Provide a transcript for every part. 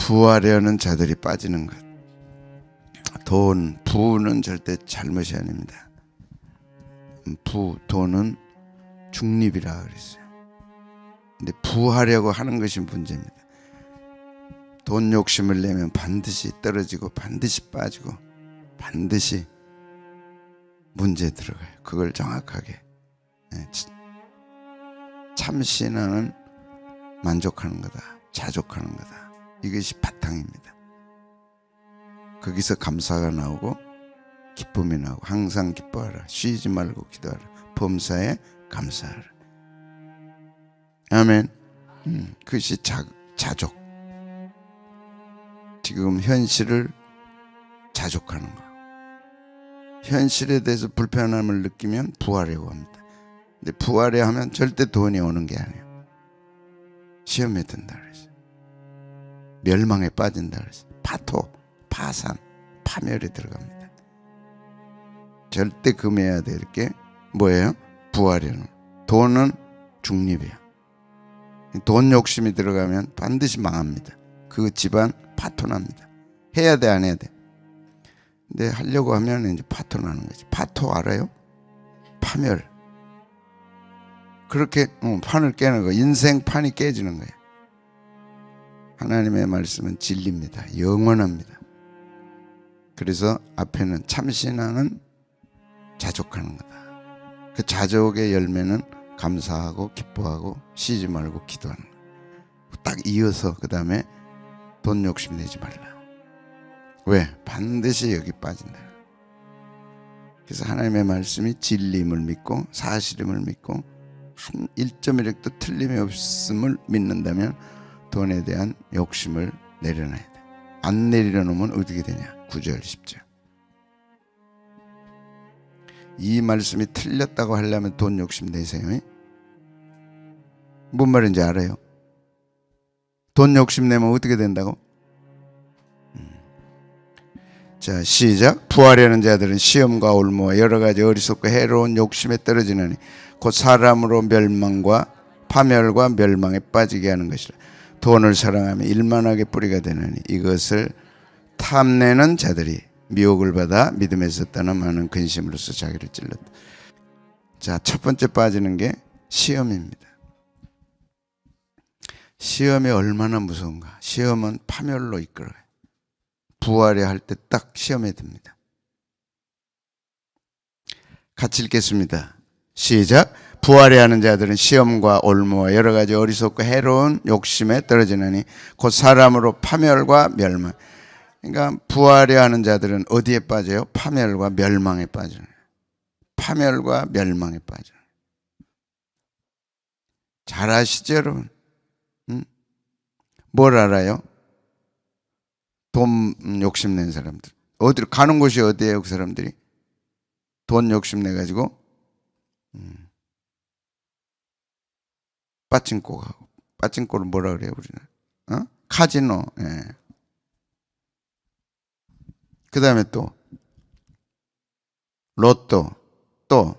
부하려는 자들이 빠지는 것. 부는 절대 잘못이 아닙니다. 돈은 중립이라 그랬어요. 근데 부하려고 하는 것이 문제입니다. 돈 욕심을 내면 반드시 떨어지고 반드시 빠지고 반드시 문제 들어가요. 그걸 정확하게. 참신앙은 만족하는 거다, 자족하는 거다. 이것이 바탕입니다. 거기서 감사가 나오고 기쁨이 나오고 항상 기뻐하라, 쉬지 말고 기도하라, 범사에 감사하라. 아멘. 그것이 자족. 지금 현실을 자족하는 거. 현실에 대해서 불편함을 느끼면 부하려고 합니다. 근데 부하려 하면 절대 돈이 오는 게 아니에요. 시험에 든다 그랬어요. 멸망에 빠진다 그랬어요. 파산, 파멸에 들어갑니다. 절대 금해야 될 게 뭐예요? 부하려는. 돈은 중립이에요. 돈 욕심이 들어가면 반드시 망합니다. 그 집안 파토납니다. 해야 돼, 안 해야 돼? 근데 하려고 하면 이제 파토나는 거지. 파토 알아요? 파멸. 그렇게 판을 깨는 거. 인생 판이 깨지는 거예요. 하나님의 말씀은 진리입니다. 영원합니다. 그래서 앞에는 참신앙은 자족하는 거다. 그 자족의 열매는 감사하고 기뻐하고 쉬지 말고 기도하는 거예요. 딱 이어서 그 다음에 돈 욕심 내지 말라. 왜? 반드시 여기 빠진다. 그래서 하나님의 말씀이 진리임을 믿고 사실임을 믿고 한 1.1획도 틀림이 없음을 믿는다면 돈에 대한 욕심을 내려놔야 돼. 안 내려놓으면 어떻게 되냐? 9절 10절. 이 말씀이 틀렸다고 하려면 돈 욕심 내세요. 뭔 말인지 알아요? 돈 욕심 내면 어떻게 된다고? 자, 시작. 부하려는 자들은 시험과 올무와 여러 가지 어리석고 해로운 욕심에 떨어지느니 곧 사람으로 멸망과 파멸과 멸망에 빠지게 하는 것이라. 돈을 사랑하며 일만하게 뿌리가 되느니 이것을 탐내는 자들이 미혹을 받아 믿음에서 떠나 많은 근심으로써 자기를 찔렀다. 자, 첫 번째 빠지는 게 시험입니다. 시험이 얼마나 무서운가. 시험은 파멸로 이끌어요. 부하려 할 때 딱 시험에 듭니다. 같이 읽겠습니다. 시작. 부하려 하는 자들은 시험과 올무와 여러 가지 어리석고 해로운 욕심에 떨어지느니 곧 사람으로 파멸과 멸망. 그러니까 부하려 하는 자들은 어디에 빠져요? 파멸과 멸망에 빠져요. 파멸과 멸망에 빠져요. 잘 아시죠, 여러분? 뭘 알아요? 돈 욕심낸 사람들. 어디로 가는 곳이 어디예요, 그 사람들이? 돈 욕심내가지고 빠찡코 가고. 빠찡코를 뭐라 그래요, 우리는? 카지노. 예. 그 다음에 또 로또, 또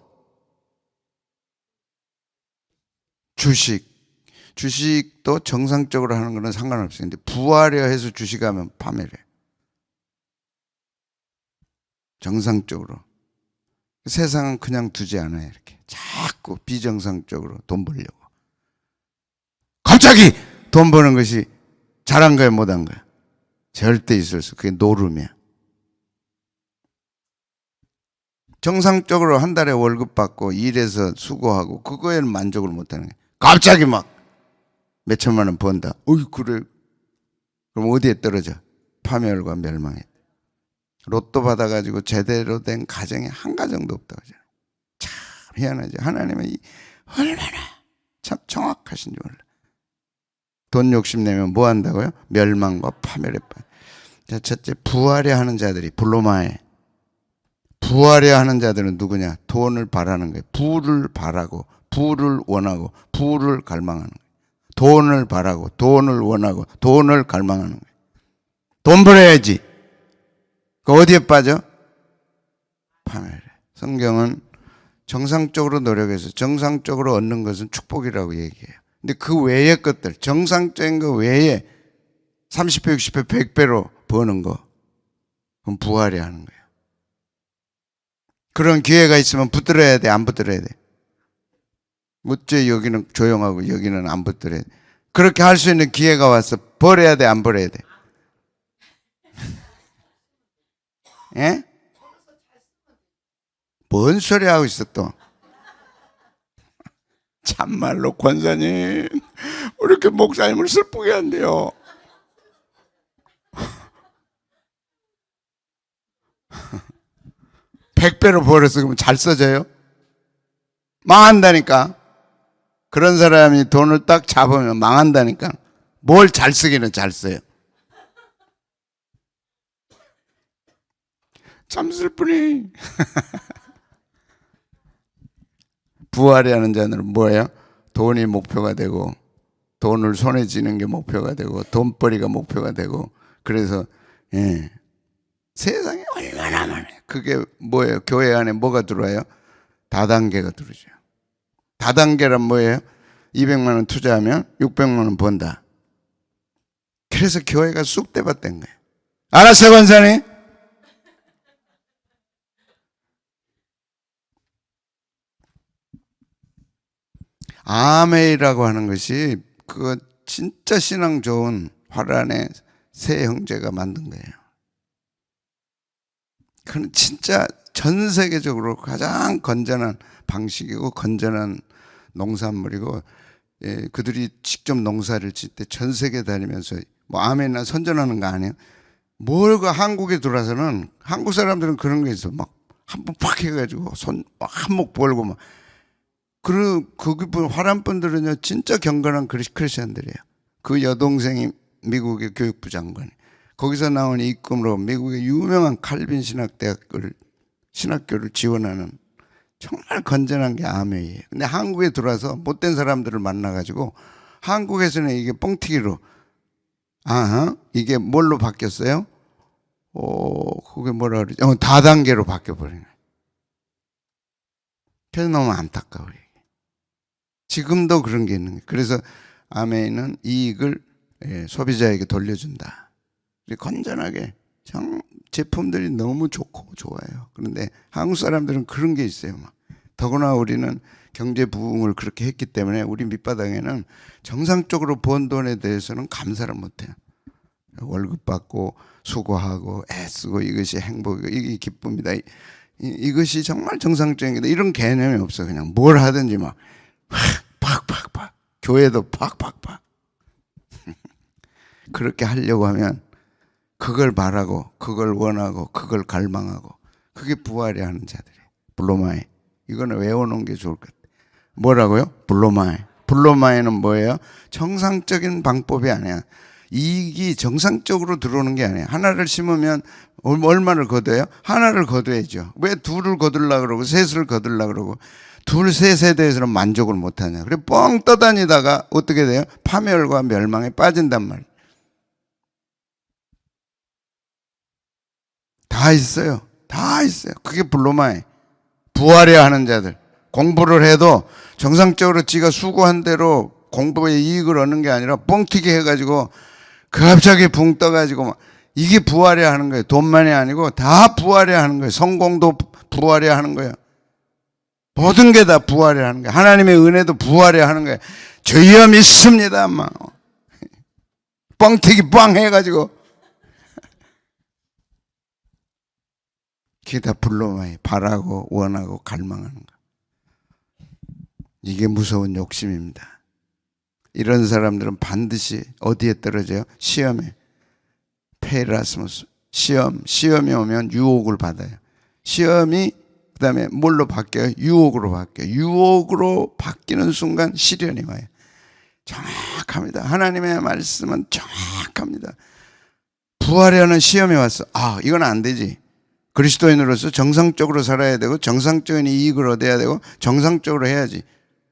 주식도 정상적으로 하는 거는 상관없어요. 근데 부하려 해서 주식하면 파멸해. 정상적으로. 세상은 그냥 두지 않아요. 이렇게 자꾸 비정상적으로 돈 벌려고. 갑자기 돈 버는 것이 잘한 거야, 못한 거야? 절대 있을 수. 그게 노름이야. 정상적으로 한 달에 월급 받고 일해서 수고하고 그거에는 만족을 못하는 거야. 갑자기 막 몇 천만 원 번다. 어이, 그래. 그럼 어디에 떨어져? 파멸과 멸망에. 로또 받아가지고 제대로 된 가정이 한 가정도 없다고 하잖아요. 참 희한하죠. 하나님은 얼마나 참 정확하신지 몰라. 돈 욕심내면 뭐 한다고요? 멸망과 파멸에 빠져. 자, 첫째, 부하려 하는 자들이 블로마에. 부하려 하는 자들은 누구냐? 돈을 바라는 거예요. 부를 바라고, 부를 원하고, 부를 갈망하는 거예요. 돈을 바라고, 돈을 원하고, 돈을 갈망하는 거예요. 돈 벌어야지. 그 어디에 빠져? 파멸에. 성경은 정상적으로 노력해서 정상적으로 얻는 것은 축복이라고 얘기해요. 근데 그 외의 것들, 정상적인 것 외에 30배, 60배, 100배로 버는 거. 그럼 부활이 하는 거예요. 그런 기회가 있으면 붙들어야 돼, 안 붙들어야 돼? 어째 여기는 조용하고 여기는 안 붙들어야 돼? 그렇게 할 수 있는 기회가 와서 버려야 돼, 안 버려야 돼? 예? 뭔 소리 하고 있어 또? 참말로 권사님, 왜 이렇게 목사님을 슬프게 한대요? 백배로 벌어서 그러면 잘 써져요? 망한다니까. 그런 사람이 돈을 딱 잡으면 망한다니까. 뭘 잘 쓰기는 잘 써요. 참 슬프네. 부활이 하는 자는 뭐예요? 돈이 목표가 되고, 돈을 손에 쥐는 게 목표가 되고, 돈벌이가 목표가 되고, 그래서 예. 세상에 얼마나 많아요. 그게 뭐예요? 교회 안에 뭐가 들어와요? 다단계가 들어오죠. 다단계란 뭐예요? 200만 원 투자하면 600만 원 번다. 그래서 교회가 쑥대밭된 거예요. 알았어요, 권사님? 아메이라고 하는 것이 그거 진짜 신앙 좋은 화란의 세 형제가 만든 거예요. 그건 진짜 전 세계적으로 가장 건전한 방식이고 건전한 농산물이고, 예, 그들이 직접 농사를 짓 때 전 세계 다니면서 뭐 아멘이나 선전하는 거 아니에요? 뭘 그 한국에 들어와서는 한국 사람들은 그런 게 있어. 막 한 번 팍 해가지고 손 한몫 벌고 막. 거기 화란 분들은요 진짜 경건한 크리스천들이에요. 그 여동생이 미국의 교육부 장관이. 거기서 나온 입금으로 미국의 유명한 칼빈 신학교를 지원하는 정말 건전한 게 아메이에요. 근데 한국에 들어와서 못된 사람들을 만나가지고 한국에서는 이게 뻥튀기로, 이게 뭘로 바뀌었어요? 그게 뭐라 그러지? 다단계로 바뀌어버리네. 그래서 너무 안타까워요. 지금도 그런 게 있는 거예요. 그래서 아메이는 이익을 소비자에게 돌려준다. 건전하게 제품들이 너무 좋고 좋아요. 그런데 한국 사람들은 그런 게 있어요. 막. 더구나 우리는 경제 부흥을 그렇게 했기 때문에 우리 밑바닥에는 정상적으로 번 돈에 대해서는 감사를 못해요. 월급 받고 수고하고 애쓰고 이것이 행복이고 이게 기쁨이다. 이것이 정말 정상적인 게 이런 개념이 없어. 그냥 뭘 하든지 막 팍팍팍, 교회도 팍팍팍. 그렇게 하려고 하면 그걸 바라고 그걸 원하고 그걸 갈망하고, 그게 부활이 하는 자들이에요. 블로마이. 이거는 외워놓은 게 좋을 것 같아요. 뭐라고요? 블로마이. 블로마이는 뭐예요? 정상적인 방법이 아니야. 이익이 정상적으로 들어오는 게 아니에요. 하나를 심으면 얼마를 거둬요? 하나를 거둬야죠. 왜 둘을 거둘라 그러고 셋을 거둘라 그러고 둘, 셋에 대해서는 만족을 못하냐. 그래 뻥 떠다니다가 어떻게 돼요? 파멸과 멸망에 빠진단 말이에요. 다 있어요. 다 있어요. 그게 블로마에 부활해야 하는 자들. 공부를 해도 정상적으로 지가 수고한 대로 공부의 이익을 얻는 게 아니라 뻥튀기 해가지고 갑자기 붕 떠가지고 막, 이게 부활해야 하는 거예요. 돈만이 아니고 다 부활해야 하는 거예요. 성공도 부활해야 하는 거예요. 모든 게 다 부활해야 하는 거예요. 하나님의 은혜도 부활해야 하는 거예요. 주여 믿습니다. 막 뻥튀기 빵 해가지고 그게 다 블로마에 바라고 원하고 갈망하는 거. 이게 무서운 욕심입니다. 이런 사람들은 반드시 어디에 떨어져요? 시험에. 페라스무스. 시험이 오면 유혹을 받아요. 시험이 그 다음에 뭘로 바뀌어요? 유혹으로 바뀌어요. 유혹으로 바뀌는 순간 시련이 와요. 정확합니다. 하나님의 말씀은 정확합니다. 부활하는 시험이 왔어. 이건 안 되지. 그리스도인으로서 정상적으로 살아야 되고 정상적인 이익을 얻어야 되고 정상적으로 해야지.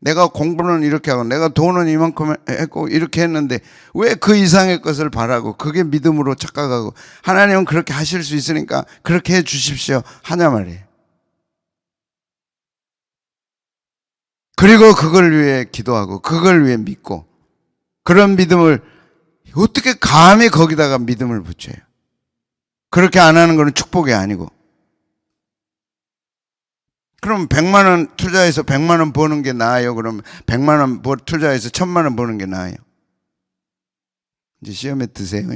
내가 공부는 이렇게 하고 내가 돈은 이만큼 했고 이렇게 했는데 왜 그 이상의 것을 바라고 그게 믿음으로 착각하고 하나님은 그렇게 하실 수 있으니까 그렇게 해 주십시오 하냐 말이에요. 그리고 그걸 위해 기도하고 그걸 위해 믿고, 그런 믿음을 어떻게 감히 거기다가 믿음을 붙여요? 그렇게 안 하는 거는 축복이 아니고. 그럼 100만 원 투자해서 100만 원 버는 게 나아요? 그럼 100만 원 투자해서 1000만 원 버는 게 나아요? 이제 시험에 드세요.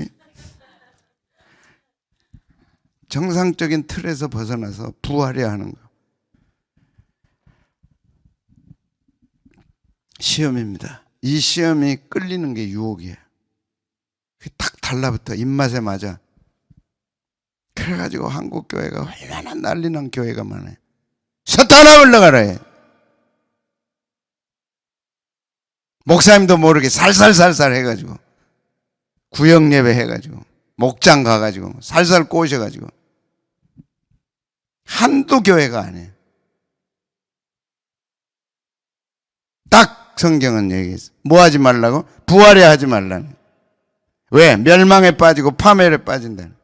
정상적인 틀에서 벗어나서 부하려 하는 거. 시험입니다. 이 시험이 끌리는 게 유혹이에요. 딱 달라붙어. 입맛에 맞아. 그래가지고 한국 교회가 얼마나 난리난 교회가 많아요. 사탄아 올라가라 해. 목사님도 모르게 살살살살 해가지고 구역 예배 해가지고 목장 가가지고 살살 꼬셔가지고 한두 교회가 아니에요. 딱 성경은 얘기했어. 뭐 하지 말라고? 부활해 하지 말라는. 왜? 멸망에 빠지고 파멸에 빠진다는.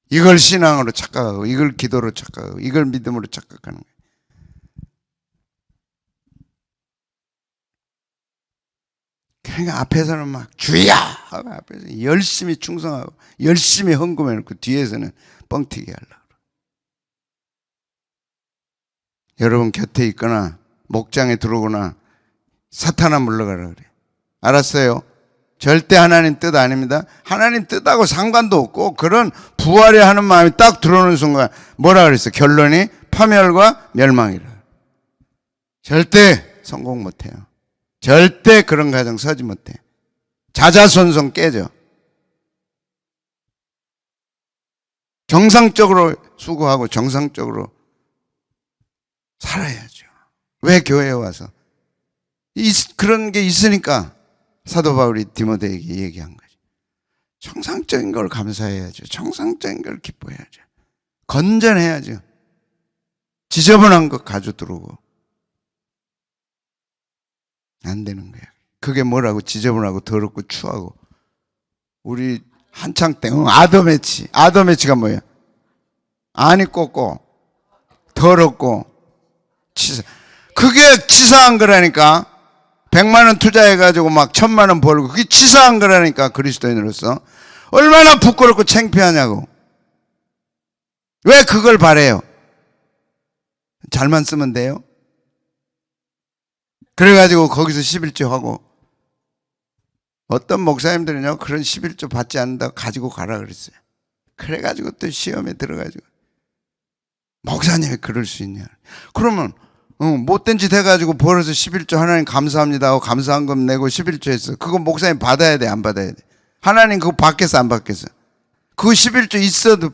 이걸 신앙으로 착각하고 이걸 기도로 착각하고 이걸 믿음으로 착각하는 거예요. 그러니까 앞에서는 막 주야 하고 앞에서 열심히 충성하고 열심히 헌금해놓고 뒤에서는 뻥튀기 하려고. 여러분 곁에 있거나 목장에 들어오거나 사탄아 물러가라 그래. 알았어요? 절대 하나님 뜻 아닙니다. 하나님 뜻하고 상관도 없고 그런 부활에 하는 마음이 딱 들어오는 순간 뭐라 그랬어? 결론이 파멸과 멸망이라. 절대 성공 못해요. 절대 그런 가정 서지 못해. 자자손손 깨져. 정상적으로 수고하고 정상적으로 살아야죠. 왜 교회에 와서? 그런 게 있으니까 사도 바울이 디모데에게 얘기한 거죠. 정상적인 걸 감사해야죠. 정상적인 걸 기뻐해야죠. 건전해야죠. 지저분한 것 가져 들어오고 안 되는 거야. 그게 뭐라고? 지저분하고 더럽고 추하고. 우리 한창 때 아더매치. 아더매치가 뭐야? 안이 꽂고 더럽고 치사. 그게 치사한 거라니까. 100만 원 투자해가지고 막 1000만 원 벌고 그게 치사한 거라니까. 그리스도인으로서 얼마나 부끄럽고 창피하냐고. 왜 그걸 바래요? 잘만 쓰면 돼요? 그래가지고 거기서 11조 하고 어떤 목사님들은요 그런 11조 받지 않는다고 가지고 가라 그랬어요. 그래가지고 또 시험에 들어가지고 목사님이 그럴 수 있냐. 그러면 못된 짓 해가지고 벌어서 11조 하나님 감사합니다 하고 감사한 금 내고 11조 했어. 그거 목사님 받아야 돼 안 받아야 돼? 하나님 그거 받겠어 안 받겠어? 그거 11조 있어도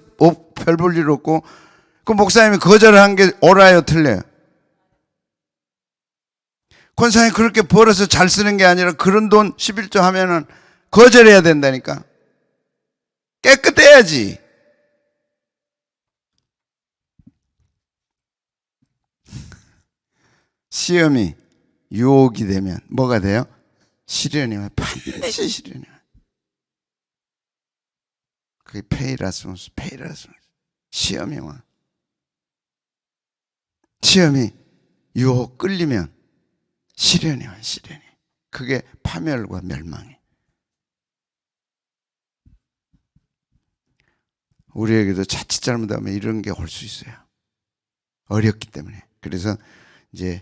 별 볼 일 없고 그 목사님이 거절한 게 옳아요 틀려요? 권사님 그렇게 벌어서 잘 쓰는 게 아니라 그런 돈 11조 하면은 거절해야 된다니까. 깨끗해야지. 시험이 유혹이 되면 뭐가 돼요? 시련이 와요. 반드시 시련이 와요. 그게 페이라스무스. 시험이 와. 시험이 유혹 끌리면 시련이 와. 시련이. 그게 파멸과 멸망이에요. 우리에게도 자칫 잘못하면 이런 게 올 수 있어요. 어렵기 때문에. 그래서 이제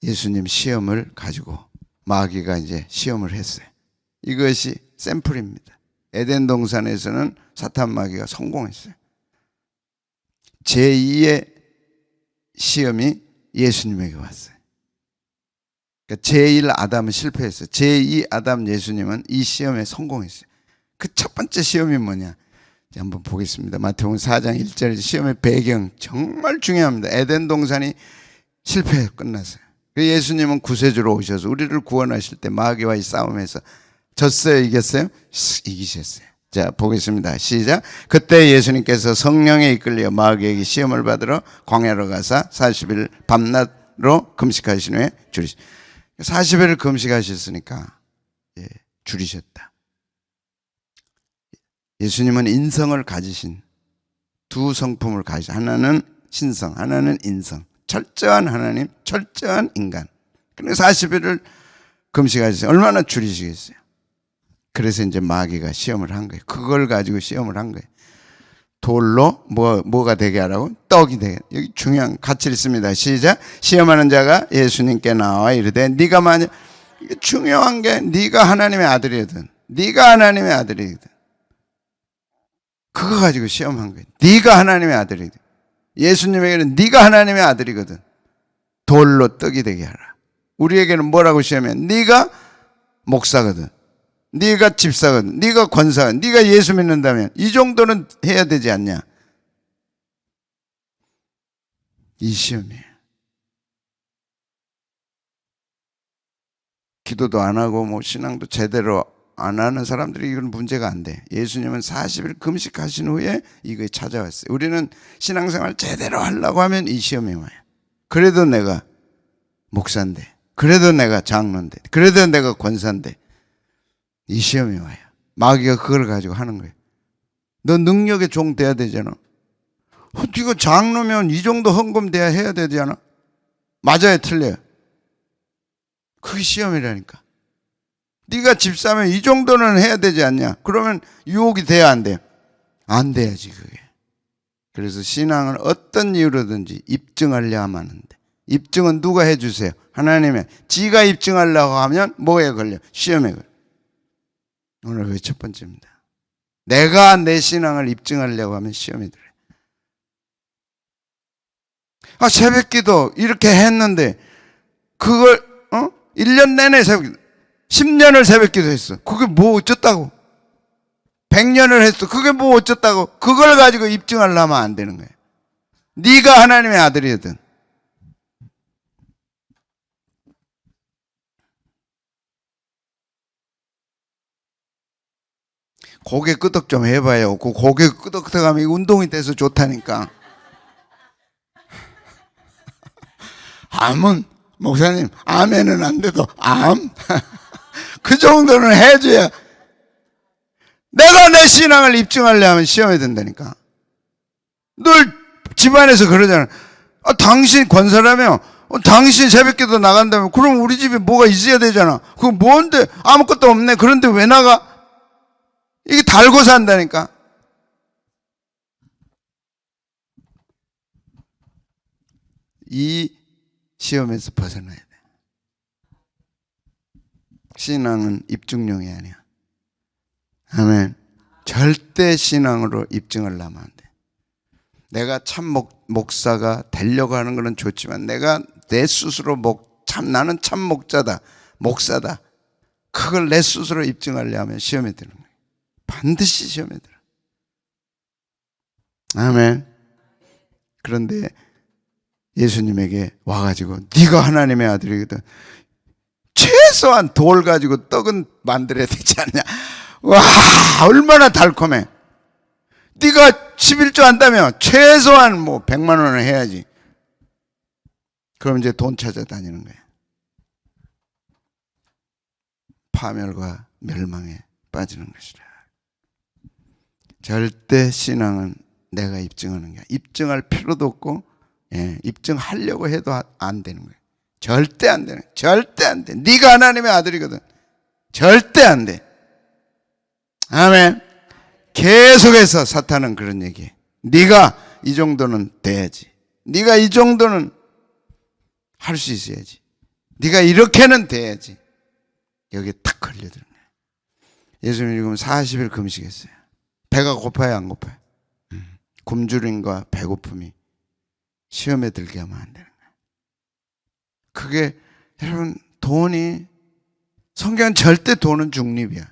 예수님 시험을 가지고 마귀가 이제 시험을 했어요. 이것이 샘플입니다. 에덴 동산에서는 사탄 마귀가 성공했어요. 제2의 시험이 예수님에게 왔어요. 그러니까 제1 아담은 실패했어요. 제2 아담 예수님은 이 시험에 성공했어요. 그 첫 번째 시험이 뭐냐? 이제 한번 보겠습니다. 마태복음 4장 1절 시험의 배경 정말 중요합니다. 에덴 동산이 실패해 끝났어요. 예수님은 구세주로 오셔서 우리를 구원하실 때 마귀와의 싸움에서 졌어요? 이겼어요? 이기셨어요. 자 보겠습니다. 시작. 그때 예수님께서 성령에 이끌려 마귀에게 시험을 받으러 광야로 가사 40일 밤낮으로 금식하신 후에 줄이셨다. 40일을 금식하셨으니까 줄이셨다. 예수님은 인성을 가지신 두 성품을 가지신, 하나는 신성, 하나는 인성. 철저한 하나님, 철저한 인간. 그러니까 40일을 금식하셨어요? 얼마나 줄이시겠어요? 그래서 이제 마귀가 시험을 한 거예요. 그걸 가지고 시험을 한 거예요. 돌로 뭐가 되게 하라고? 떡이 되게. 여기 중요한 가치 있습니다. 시작. 시험하는 자가 예수님께 나와 이르되 네가 만약, 이게 중요한 게 네가 하나님의 아들이거든. 네가 하나님의 아들이거든. 그거 가지고 시험한 거예요. 네가 하나님의 아들이거든. 예수님에게는 네가 하나님의 아들이거든. 돌로 떡이 되게 하라. 우리에게는 뭐라고 시험해? 네가 목사거든. 네가 집사거든. 네가 권사거든. 네가 예수 믿는다면 이 정도는 해야 되지 않냐? 이 시험이에요. 기도도 안 하고 뭐 신앙도 제대로 안 하는 사람들이 이건 문제가 안 돼. 예수님은 40일 금식하신 후에 이거에 찾아왔어요. 우리는 신앙생활 제대로 하려고 하면 이 시험이 와요. 그래도 내가 목사인데, 그래도 내가 장로인데, 그래도 내가 권사인데 이 시험이 와요. 마귀가 그걸 가지고 하는 거예요. 너 능력의 종 돼야 되잖아. 네가 장로면 이 정도 헌금 돼야 해야 되잖아. 맞아요, 틀려요? 그게 시험이라니까. 네가 집사면 이 정도는 해야 되지 않냐? 그러면 유혹이 돼야 안 돼요? 안 돼야지 그게. 그래서 신앙을 어떤 이유로든지 입증하려 하면 안 돼. 입증은 누가 해주세요? 하나님의. 지가 입증하려고 하면 뭐에 걸려? 시험에 걸려. 오늘 그게 첫 번째입니다. 내가 내 신앙을 입증하려고 하면 시험이 들어요. 새벽기도 이렇게 했는데 그걸 1년 내내 새벽기도 10년을 새벽기도 했어. 그게 뭐 어쩌다고? 100년을 했어. 그게 뭐 어쩌다고? 그걸 가지고 입증하려면 안 되는 거예요. 네가 하나님의 아들이거든. 고개 끄덕 좀 해봐요. 그 고개 끄덕끄덕하면 운동이 돼서 좋다니까. 암은 목사님 아멘은 안 돼도 암 그 정도는 해줘야 내가 내 신앙을 입증하려면 시험이 된다니까. 늘 집안에서 그러잖아. 당신 권사라며 당신 새벽기도 나간다면 그럼 우리 집에 뭐가 있어야 되잖아. 그거 뭔데 아무것도 없네. 그런데 왜 나가? 이게 달고 산다니까. 이 시험에서 벗어나야 돼. 신앙은 입증용이 아니야. 아멘. 절대 신앙으로 입증을 하면 안 돼. 내가 참 목사가 되려고 하는 것은 좋지만 내가 내 스스로 나는 참 목사다. 그걸 내 스스로 입증하려 하면 시험에 드는 거예요. 반드시 시험에 들어. 아멘. 그런데 예수님에게 와가지고 네가 하나님의 아들이거든. 최소한 돌 가지고 떡은 만들어야 되지 않냐. 와, 얼마나 달콤해. 네가 11조 한다면 최소한 100만 원을 해야지. 그럼 이제 돈 찾아다니는 거야. 파멸과 멸망에 빠지는 것이라. 절대 신앙은 내가 입증하는 게 입증할 필요도 없고 입증하려고 해도 안 되는 거예요. 절대 안 되는 거예요. 절대 안 돼. 네가 하나님의 아들이거든. 절대 안 돼. 아멘. 계속해서 사탄은 그런 얘기해. 네가 이 정도는 돼야지. 네가 이 정도는 할 수 있어야지. 네가 이렇게는 돼야지. 여기에 탁 걸려드는 거예요. 예수님이 지금 40일 금식했어요. 배가 고파요, 안 고파요? 굶주림과 배고픔이 시험에 들게 하면 안 되는 거예요. 그게 여러분 성경은 절대 돈은 중립이야.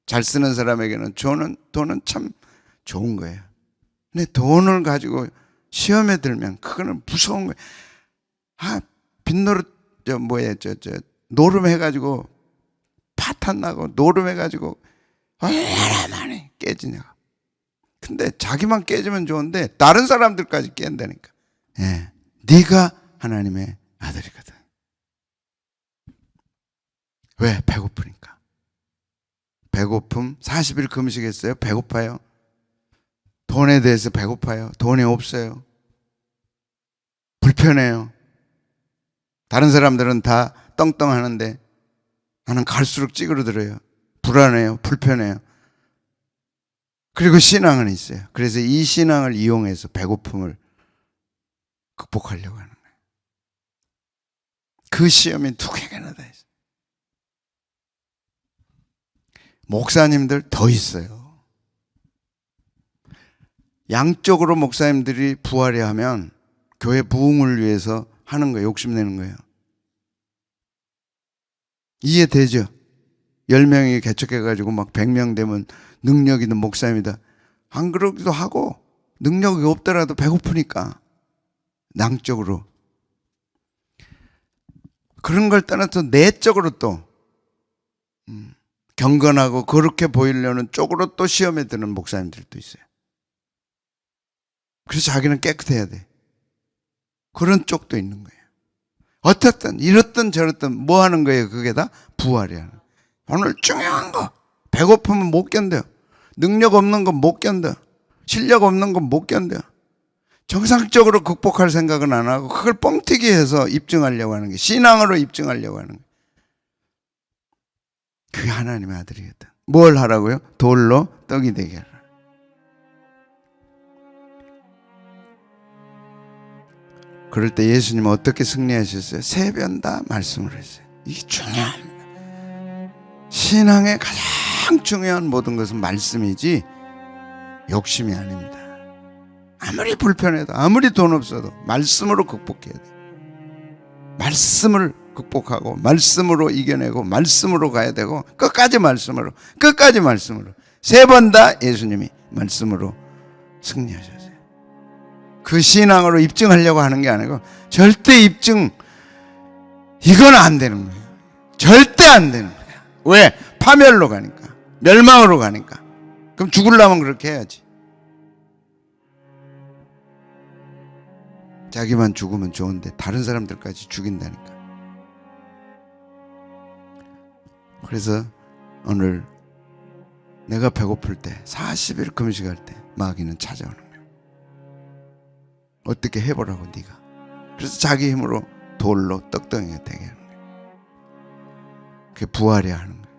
잘 쓰는 사람에게는 돈은 참 좋은 거예요. 근데 돈을 가지고 시험에 들면 그거는 무서운 거예요. 빈노릇 노름해가지고 파탄 나고 노름해가지고 얼마나 많이 깨지냐고. 근데 자기만 깨지면 좋은데 다른 사람들까지 깬다니까. 네가 하나님의 아들이거든. 왜? 배고프니까. 배고픔. 40일 금식했어요. 배고파요. 돈에 대해서 배고파요. 돈이 없어요. 불편해요. 다른 사람들은 다 떵떵하는데 나는 갈수록 찌그러들어요. 불안해요. 불편해요. 그리고 신앙은 있어요. 그래서 이 신앙을 이용해서 배고픔을 극복하려고 하는 거예요. 그 시험이 두 개나 다 있어요. 목사님들 더 있어요. 양쪽으로 목사님들이 부활해야 하면 교회 부흥을 위해서 하는 거예요. 욕심내는 거예요. 이해되죠? 10명이 개척해가지고 막 100명 되면 능력 있는 목사입니다. 안 그러기도 하고 능력이 없더라도 배고프니까 양쪽으로. 그런 걸 떠나서 내적으로 또 경건하고 그렇게 보이려는 쪽으로 또 시험에 드는 목사님들도 있어요. 그래서 자기는 깨끗해야 돼. 그런 쪽도 있는 거예요. 어떻든 이렇든 저렇든 뭐 하는 거예요? 그게 다 부활이야. 오늘 중요한 거, 배고프면 못 견뎌. 능력 없는 건 못 견뎌. 실력 없는 건 못 견뎌. 정상적으로 극복할 생각은 안 하고 그걸 뻥튀기 해서 입증하려고 하는 게, 신앙으로 입증하려고 하는 게. 그게 하나님의 아들이겠다. 뭘 하라고요? 돌로 떡이 되게 하라. 그럴 때 예수님은 어떻게 승리하셨어요? 세 번 다 말씀을 했어요. 이게 중요합니다. 신앙의 가장 중요한 모든 것은 말씀이지 욕심이 아닙니다. 아무리 불편해도, 아무리 돈 없어도 말씀으로 극복해야 돼. 말씀을 극복하고 말씀으로 이겨내고 말씀으로 가야 되고 끝까지 말씀으로, 끝까지 말씀으로. 세 번 다 예수님이 말씀으로 승리하셨어요. 그 신앙으로 입증하려고 하는 게 아니고 절대 입증, 이건 안 되는 거예요. 절대 안 되는 거예요. 왜? 파멸로 가니까, 멸망으로 가니까. 그럼 죽으려면 그렇게 해야지. 자기만 죽으면 좋은데 다른 사람들까지 죽인다니까. 그래서 오늘 내가 배고플 때 40일 금식할 때 마귀는 찾아오는 거예요. 어떻게 해보라고 네가. 그래서 자기 힘으로 돌로 떡덩이가 되게 하는 거예요. 그게 부활해야 하는 거예요.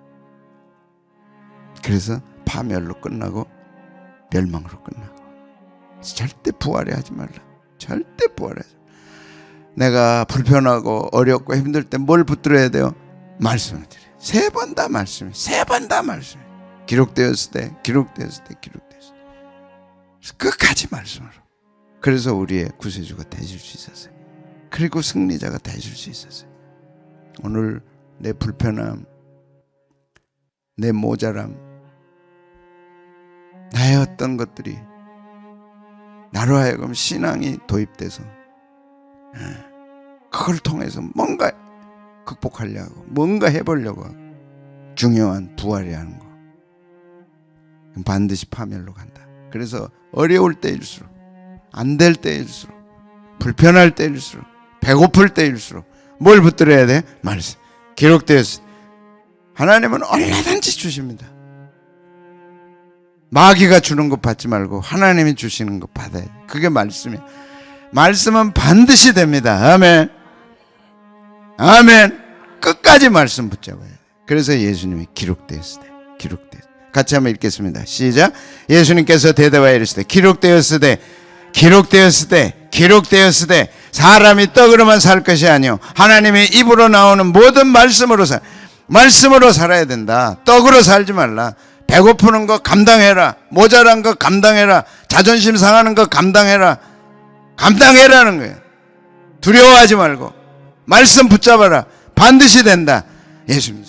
그래서 파멸로 끝나고 멸망으로 끝나고. 절대 부활해 하지 말라. 절대 부활하지. 내가 불편하고 어렵고 힘들 때 뭘 붙들어야 돼요? 말씀을 드려요. 세 번 다 말씀, 세 번 다 말씀. 기록되었을 때, 기록되었을 때, 기록되었을 때. 끝까지 말씀으로. 그래서 우리의 구세주가 되실 수 있었어요. 그리고 승리자가 되실 수 있었어요. 오늘 내 불편함, 내 모자람, 나의 어떤 것들이 나로 하여금 신앙이 도입돼서 그걸 통해서 뭔가 극복하려고, 뭔가 해보려고 하고, 중요한 부활이야 하는 거. 반드시 파멸로 간다. 그래서 어려울 때일수록, 안 될 때일수록, 불편할 때일수록, 배고플 때일수록 뭘 붙들어야 돼? 말씀. 기록되었을 때 하나님은 얼마든지 주십니다. 마귀가 주는 것 받지 말고 하나님이 주시는 것 받아야 돼. 그게 말씀이에요. 말씀은 반드시 됩니다. 아멘. 아멘. 끝까지 말씀 붙잡아야 돼. 그래서 예수님이 기록되었을 때, 기록되었을 때. 같이 한번 읽겠습니다. 시작. 예수님께서 대답하여 이르시되 기록되었을 때, 기록되었을 때, 기록되었을 때 사람이 떡으로만 살 것이 아니요 하나님의 입으로 나오는 모든 말씀으로 살아야 된다. 떡으로 살지 말라. 배고프는 거 감당해라. 모자란 거 감당해라. 자존심 상하는 거 감당해라. 감당해라는 거예요. 두려워하지 말고 말씀 붙잡아라. 반드시 된다. 예수님